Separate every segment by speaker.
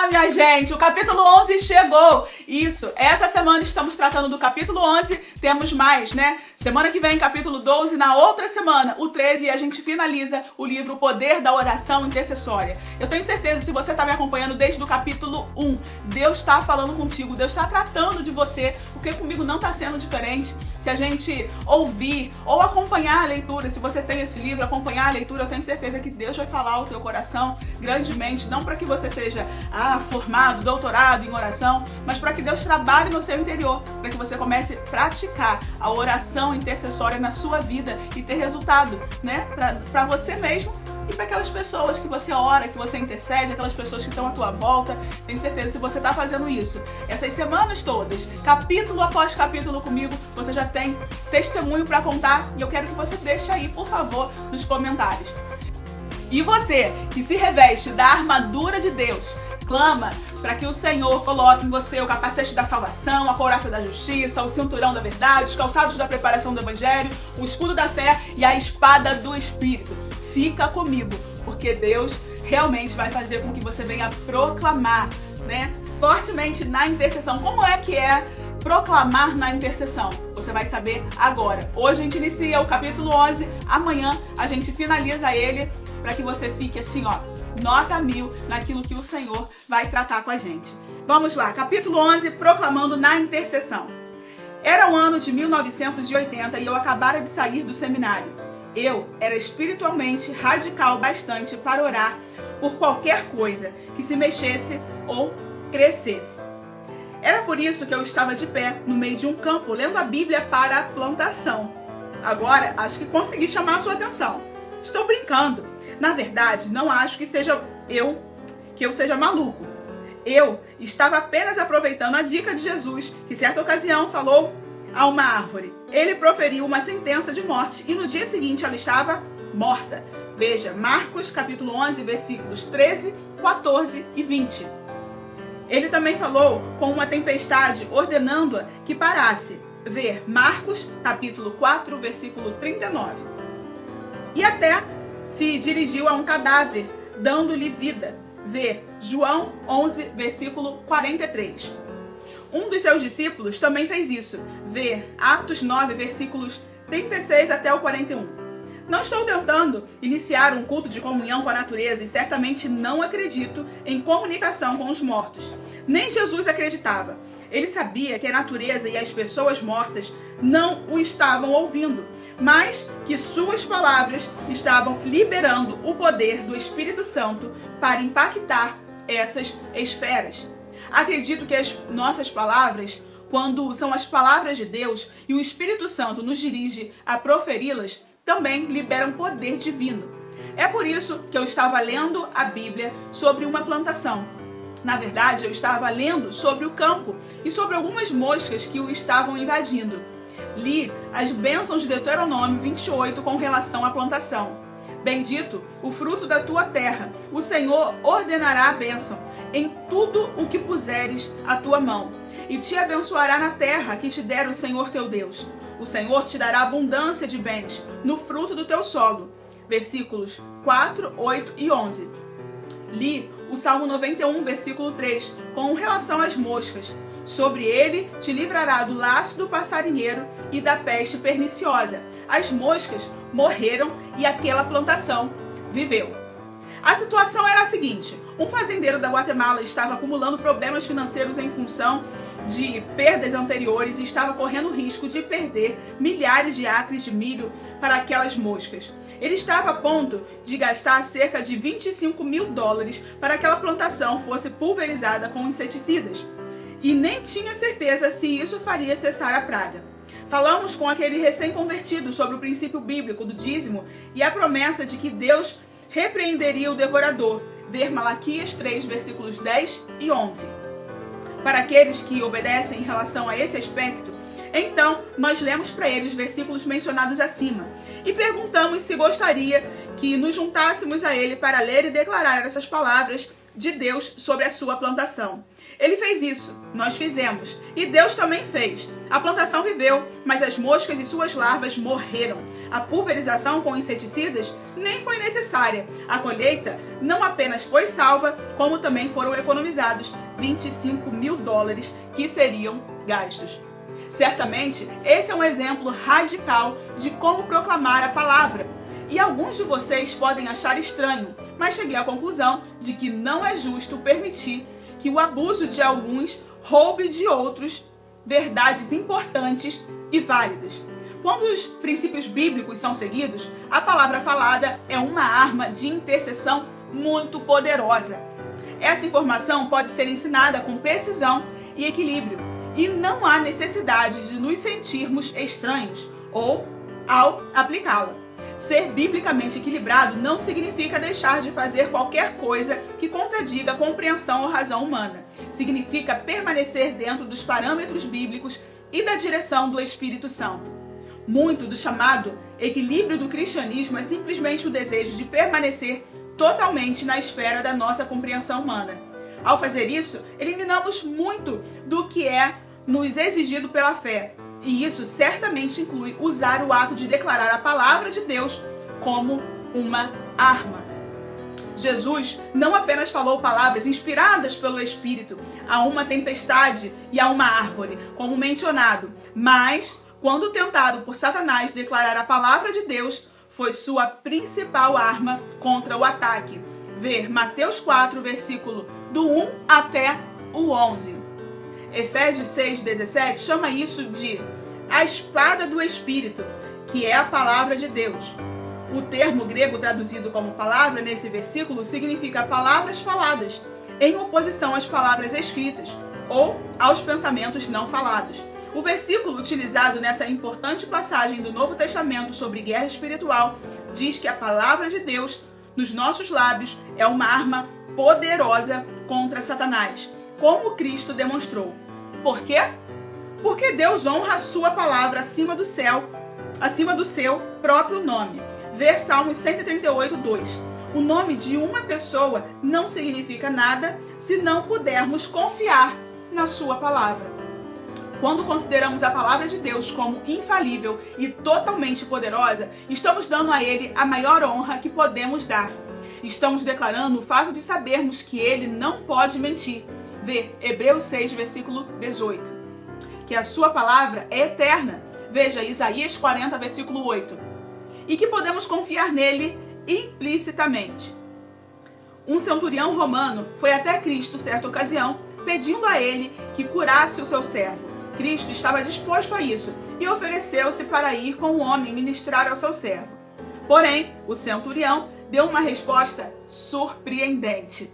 Speaker 1: Olá, minha gente! O capítulo 11 chegou! Isso, essa semana estamos tratando do capítulo 11, temos mais, né? Semana que vem, capítulo 12, na outra semana, o 13, e a gente finaliza o livro O Poder da Oração Intercessória. Eu tenho certeza, se você está me acompanhando desde o capítulo 1, Deus está falando contigo, Deus está tratando de você, porque comigo não está sendo diferente. Se a gente ouvir ou acompanhar a leitura, se você tem esse livro, acompanhar a leitura, eu tenho certeza que Deus vai falar ao teu coração grandemente, não para que você seja formado, doutorado em oração, mas para que Deus trabalhe no seu interior, para que você comece a praticar a oração intercessória na sua vida e ter resultado, né? Para você mesmo e para aquelas pessoas que você ora, que você intercede, aquelas pessoas que estão à tua volta. Tenho certeza, se você está fazendo isso, essas semanas todas, capítulo após capítulo comigo, você já tem testemunho para contar e eu quero que você deixe aí, por favor, nos comentários. E você que se reveste da armadura de Deus, clama para que o Senhor coloque em você o capacete da salvação, a couraça da justiça, o cinturão da verdade, os calçados da preparação do evangelho, o escudo da fé e a espada do Espírito. Fica comigo, porque Deus realmente vai fazer com que você venha proclamar, né, fortemente na intercessão. Como é que é proclamar na intercessão? Você vai saber agora. Hoje a gente inicia o capítulo 11, amanhã a gente finaliza ele, para que você fique assim, ó, nota 1000 naquilo que o Senhor vai tratar com a gente. Vamos lá, capítulo 11, proclamando na intercessão. Era o ano de 1980 e eu acabara de sair do seminário. Eu era espiritualmente radical bastante para orar por qualquer coisa que se mexesse ou crescesse. Era por isso que eu estava de pé no meio de um campo, lendo a Bíblia para a plantação. Agora, acho que consegui chamar a sua atenção. Estou brincando. Na verdade, não acho que eu seja maluco. Eu estava apenas aproveitando a dica de Jesus, que certa ocasião falou a uma árvore. Ele proferiu uma sentença de morte e no dia seguinte ela estava morta. Veja, Marcos capítulo 11, versículos 13, 14 e 20. Ele também falou com uma tempestade, ordenando-a que parasse. Ver Marcos capítulo 4, versículo 39. E até se dirigiu a um cadáver, dando-lhe vida. Ver João 11, versículo 43. Um dos seus discípulos também fez isso. Ver Atos 9, versículos 36 até o 41. Não estou tentando iniciar um culto de comunhão com a natureza e certamente não acredito em comunicação com os mortos. Nem Jesus acreditava. Ele sabia que a natureza e as pessoas mortas não o estavam ouvindo, mas que suas palavras estavam liberando o poder do Espírito Santo para impactar essas esferas. Acredito que as nossas palavras, quando são as palavras de Deus e o Espírito Santo nos dirige a proferi-las, também liberam poder divino. É por isso que eu estava lendo a Bíblia sobre uma plantação. Na verdade, eu estava lendo sobre o campo e sobre algumas moscas que o estavam invadindo. Li as bênçãos de Deuteronômio 28 com relação à plantação. Bendito o fruto da tua terra, o Senhor ordenará a bênção em tudo o que puseres a tua mão, e te abençoará na terra que te der o Senhor teu Deus. O Senhor te dará abundância de bens no fruto do teu solo. Versículos 4, 8 e 11. Li o Salmo 91, versículo 3, com relação às moscas. Sobre ele te livrará do laço do passarinheiro e da peste perniciosa. As moscas morreram e aquela plantação viveu. A situação era a seguinte: um fazendeiro da Guatemala estava acumulando problemas financeiros em função de perdas anteriores e estava correndo o risco de perder milhares de acres de milho para aquelas moscas. Ele estava a ponto de gastar cerca de $25 mil para que aquela plantação fosse pulverizada com inseticidas. E nem tinha certeza se isso faria cessar a praga. Falamos com aquele recém-convertido sobre o princípio bíblico do dízimo e a promessa de que Deus repreenderia o devorador. Ver Malaquias 3, versículos 10 e 11. Para aqueles que obedecem em relação a esse aspecto, então nós lemos para eles versículos mencionados acima e perguntamos se gostaria que nos juntássemos a ele para ler e declarar essas palavras de Deus sobre a sua plantação. Ele fez isso, nós fizemos, e Deus também fez. A plantação viveu, mas as moscas e suas larvas morreram. A pulverização com inseticidas nem foi necessária. A colheita não apenas foi salva, como também foram economizados $25 mil que seriam gastos. Certamente, esse é um exemplo radical de como proclamar a palavra. E alguns de vocês podem achar estranho, mas cheguei à conclusão de que não é justo permitir que o abuso de alguns roube de outros verdades importantes e válidas. Quando os princípios bíblicos são seguidos, a palavra falada é uma arma de intercessão muito poderosa. Essa informação pode ser ensinada com precisão e equilíbrio, e não há necessidade de nos sentirmos estranhos ou ao aplicá-la. Ser biblicamente equilibrado não significa deixar de fazer qualquer coisa que contradiga a compreensão ou razão humana. Significa permanecer dentro dos parâmetros bíblicos e da direção do Espírito Santo. Muito do chamado equilíbrio do cristianismo é simplesmente o desejo de permanecer totalmente na esfera da nossa compreensão humana. Ao fazer isso, eliminamos muito do que é nos exigido pela fé. E isso certamente inclui usar o ato de declarar a palavra de Deus como uma arma. Jesus não apenas falou palavras inspiradas pelo Espírito a uma tempestade e a uma árvore, como mencionado, mas, quando tentado por Satanás declarar a palavra de Deus, foi sua principal arma contra o ataque. Ver Mateus 4, versículo do 1 até o 11. Efésios 6,17 chama isso de a espada do Espírito, que é a palavra de Deus. O termo grego traduzido como palavra nesse versículo significa palavras faladas, em oposição às palavras escritas ou aos pensamentos não falados. O versículo utilizado nessa importante passagem do Novo Testamento sobre guerra espiritual diz que a palavra de Deus nos nossos lábios é uma arma poderosa contra Satanás, como Cristo demonstrou. Por quê? Porque Deus honra a sua palavra acima do céu, acima do seu próprio nome. Ver Salmos 138, 2. O nome de uma pessoa não significa nada se não pudermos confiar na sua palavra. Quando consideramos a palavra de Deus como infalível e totalmente poderosa, estamos dando a Ele a maior honra que podemos dar. Estamos declarando o fato de sabermos que Ele não pode mentir. Ver Hebreus 6, versículo 18. Que a sua palavra é eterna. Veja Isaías 40, versículo 8. E que podemos confiar nele implicitamente. Um centurião romano foi até Cristo certa ocasião, pedindo a ele que curasse o seu servo. Cristo estava disposto a isso e ofereceu-se para ir com o homem ministrar ao seu servo. Porém, o centurião deu uma resposta surpreendente.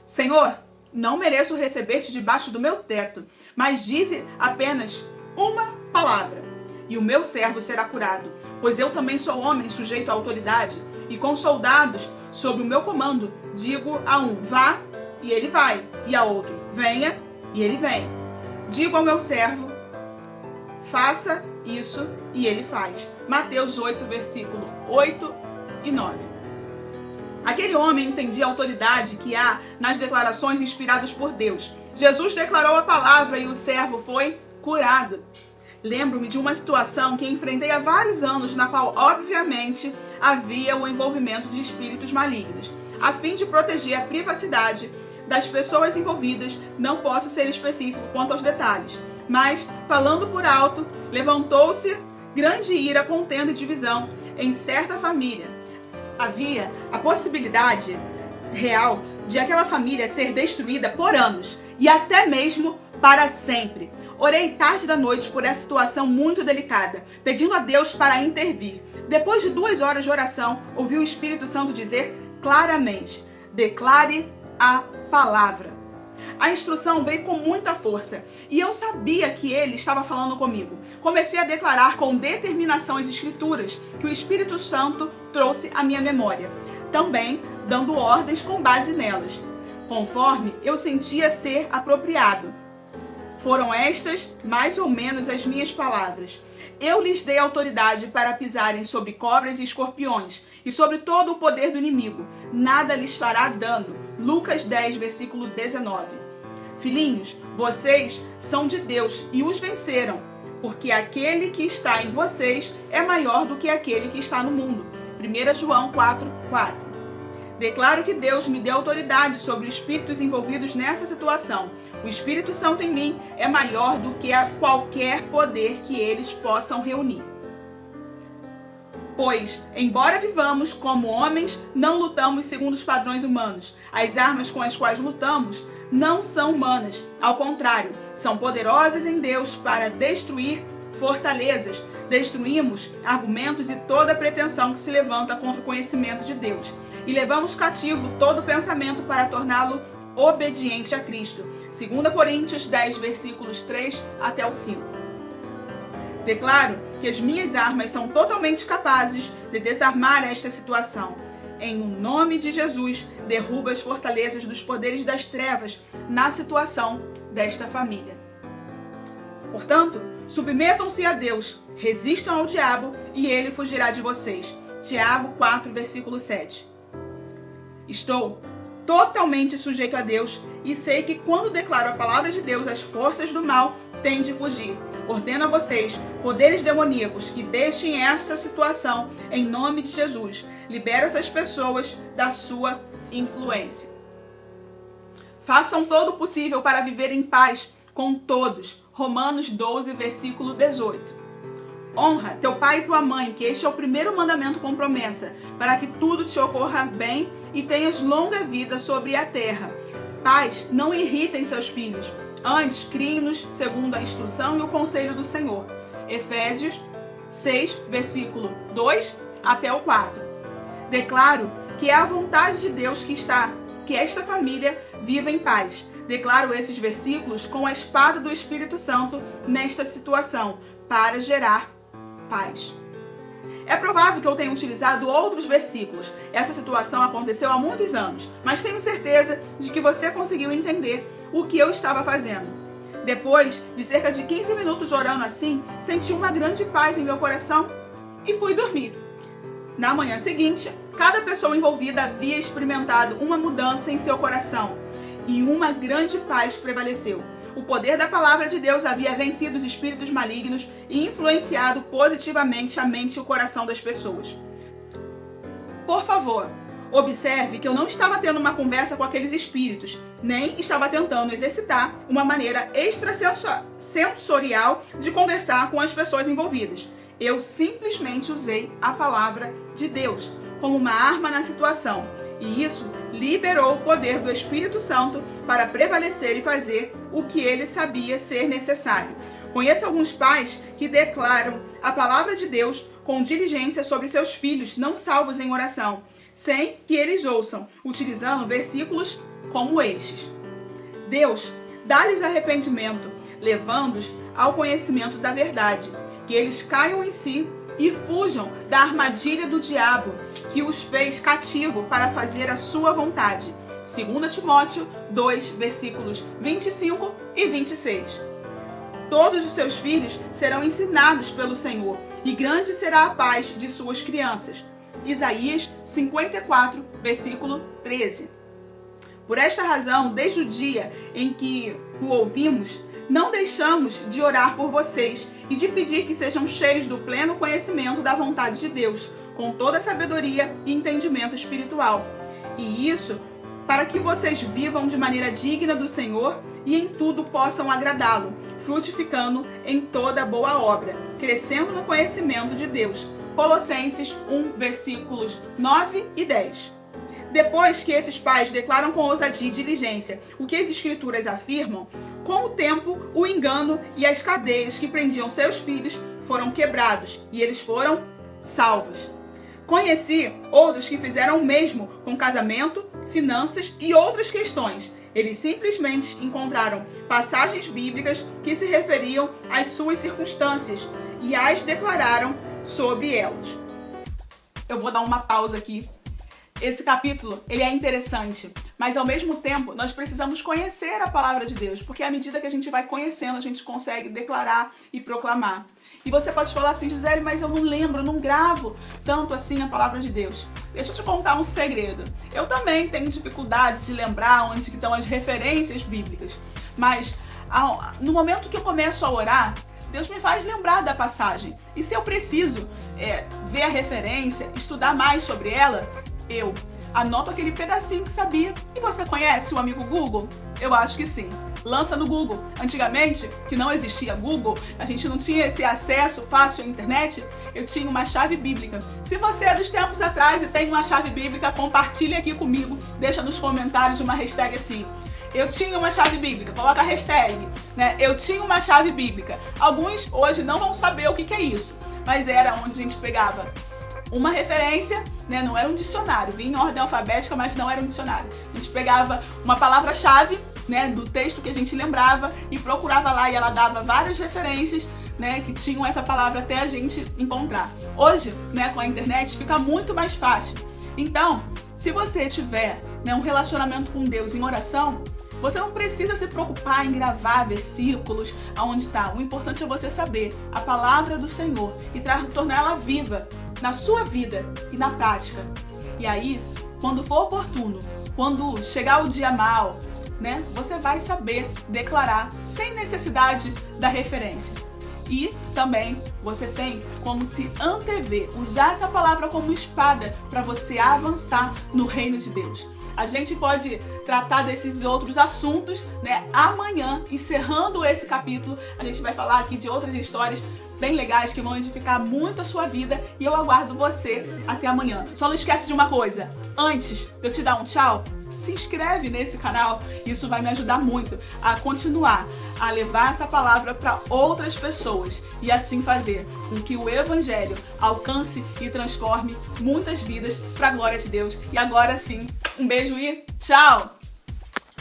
Speaker 1: Senhor, não mereço receber-te debaixo do meu teto, mas dize apenas uma palavra, e o meu servo será curado, pois eu também sou homem sujeito à autoridade, e com soldados sob o meu comando, digo a um, vá, e ele vai, e a outro, venha, e ele vem. Digo ao meu servo, faça isso, e ele faz. Mateus 8, versículo 8 e 9. Aquele homem entendia a autoridade que há nas declarações inspiradas por Deus. Jesus declarou a palavra e o servo foi curado. Lembro-me de uma situação que enfrentei há vários anos, na qual, obviamente, havia o envolvimento de espíritos malignos. A fim de proteger a privacidade das pessoas envolvidas, não posso ser específico quanto aos detalhes, mas, falando por alto, levantou-se grande ira, contenda e divisão em certa família. Havia a possibilidade real de aquela família ser destruída por anos e até mesmo para sempre. Orei tarde da noite por essa situação muito delicada, pedindo a Deus para intervir. Depois de 2 horas de oração, ouvi o Espírito Santo dizer claramente: declare a palavra. A instrução veio com muita força e eu sabia que ele estava falando comigo. Comecei a declarar com determinação as escrituras que o Espírito Santo trouxe à minha memória, também dando ordens com base nelas, conforme eu sentia ser apropriado. Foram estas, mais ou menos, as minhas palavras. Eu lhes dei autoridade para pisarem sobre cobras e escorpiões e sobre todo o poder do inimigo. Nada lhes fará dano. Lucas 10, versículo 19. Filhinhos, vocês são de Deus e os venceram, porque aquele que está em vocês é maior do que aquele que está no mundo. 1 João 4, 4. Declaro que Deus me deu autoridade sobre os espíritos envolvidos nessa situação. O Espírito Santo em mim é maior do que qualquer poder que eles possam reunir. Pois, embora vivamos como homens, não lutamos segundo os padrões humanos. As armas com as quais lutamos não são humanas. Ao contrário, são poderosas em Deus para destruir fortalezas. Destruímos argumentos e toda pretensão que se levanta contra o conhecimento de Deus. E levamos cativo todo pensamento para torná-lo obediente a Cristo. 2 Coríntios 10, versículos 3 até o 5. Declaro que as minhas armas são totalmente capazes de desarmar esta situação. Em nome de Jesus, derruba as fortalezas dos poderes das trevas na situação desta família. Portanto, submetam-se a Deus, resistam ao diabo e ele fugirá de vocês. Tiago 4, versículo 7. Estou totalmente sujeito a Deus e sei que quando declaro a palavra de Deus, as forças do mal têm de fugir. Ordeno a vocês, poderes demoníacos, que deixem esta situação em nome de Jesus. Libera essas pessoas da sua influência. Façam todo o possível para viver em paz com todos. Romanos 12, versículo 18. Honra teu pai e tua mãe, que este é o primeiro mandamento com promessa, para que tudo te ocorra bem e tenhas longa vida sobre a terra. Pais, não irritem seus filhos, antes criem-nos segundo a instrução e o conselho do Senhor. Efésios 6, versículo 2 até o 4. Declaro que é a vontade de Deus que esta família viva em paz. Declaro esses versículos com a espada do Espírito Santo nesta situação, para gerar paz. É provável que eu tenha utilizado outros versículos. Essa situação aconteceu há muitos anos, mas tenho certeza de que você conseguiu entender o que eu estava fazendo. Depois de cerca de 15 minutos orando assim, senti uma grande paz em meu coração e fui dormir. Na manhã seguinte, cada pessoa envolvida havia experimentado uma mudança em seu coração e uma grande paz prevaleceu. O poder da palavra de Deus havia vencido os espíritos malignos e influenciado positivamente a mente e o coração das pessoas. Por favor, observe que eu não estava tendo uma conversa com aqueles espíritos, nem estava tentando exercitar uma maneira extrasensorial de conversar com as pessoas envolvidas. Eu simplesmente usei a palavra de Deus como uma arma na situação, e isso liberou o poder do Espírito Santo para prevalecer e fazer o que ele sabia ser necessário. Conheço alguns pais que declaram a palavra de Deus com diligência sobre seus filhos não salvos em oração, sem que eles ouçam, utilizando versículos como estes. Deus dá-lhes arrependimento, levando-os ao conhecimento da verdade, que eles caiam em si e fujam da armadilha do diabo, que os fez cativo para fazer a sua vontade. 2 Timóteo 2, versículos 25 e 26. Todos os seus filhos serão ensinados pelo Senhor, e grande será a paz de suas crianças. Isaías 54, versículo 13. Por esta razão, desde o dia em que o ouvimos, não deixamos de orar por vocês e de pedir que sejam cheios do pleno conhecimento da vontade de Deus, com toda sabedoria e entendimento espiritual. E isso para que vocês vivam de maneira digna do Senhor e em tudo possam agradá-lo, frutificando em toda boa obra, crescendo no conhecimento de Deus. Colossenses 1, versículos 9 e 10. Depois que esses pais declaram com ousadia e diligência o que as Escrituras afirmam, com o tempo, o engano e as cadeias que prendiam seus filhos foram quebrados e eles foram salvos. Conheci outros que fizeram o mesmo com casamento, finanças e outras questões. Eles simplesmente encontraram passagens bíblicas que se referiam às suas circunstâncias e as declararam sobre elas. Eu vou dar uma pausa aqui. esse capítulo, ele é interessante, mas ao mesmo tempo nós precisamos conhecer a palavra de Deus, porque à medida que a gente vai conhecendo, a gente consegue declarar e proclamar. E você pode falar assim, Gisele, mas eu não lembro, eu não gravo tanto assim a palavra de Deus. Deixa eu te contar um segredo. Eu também tenho dificuldade de lembrar onde estão as referências bíblicas, mas no momento que eu começo a orar, Deus me faz lembrar da passagem. E se eu preciso ver a referência, estudar mais sobre ela, eu anoto aquele pedacinho que sabia. E você conhece o amigo Google? Eu acho que sim. Lança no Google. Antigamente, que não existia Google, a gente não tinha esse acesso fácil à internet, eu tinha uma chave bíblica. Se você é dos tempos atrás e tem uma chave bíblica, compartilha aqui comigo, deixa nos comentários uma hashtag assim. Eu tinha uma chave bíblica, coloca a hashtag, né? Eu tinha uma chave bíblica. Alguns hoje não vão saber o que é isso, mas era onde a gente pegava uma referência, né? Não era um dicionário, vinha em ordem alfabética, mas não era um dicionário. A gente pegava uma palavra-chave, né, do texto que a gente lembrava e procurava lá e ela dava várias referências, né, que tinham essa palavra até a gente encontrar. Hoje, né, com a internet fica muito mais fácil. Então, se você tiver, né, um relacionamento com Deus em oração, você não precisa se preocupar em gravar versículos aonde está. O importante é você saber a palavra do Senhor e torná-la viva na sua vida e na prática. E aí, quando for oportuno, quando chegar o dia mau, né, você vai saber declarar sem necessidade da referência. E também você tem como se antever, usar essa palavra como espada para você avançar no reino de Deus. A gente pode tratar desses outros assuntos, né, amanhã, encerrando esse capítulo. A gente vai falar aqui de outras histórias bem legais que vão edificar muito a sua vida e eu aguardo você até amanhã. Só não esquece de uma coisa, antes de eu te dar um tchau, se inscreve nesse canal, isso vai me ajudar muito a continuar a levar essa palavra para outras pessoas e assim fazer com que o Evangelho alcance e transforme muitas vidas para a glória de Deus. E agora sim, um beijo e tchau!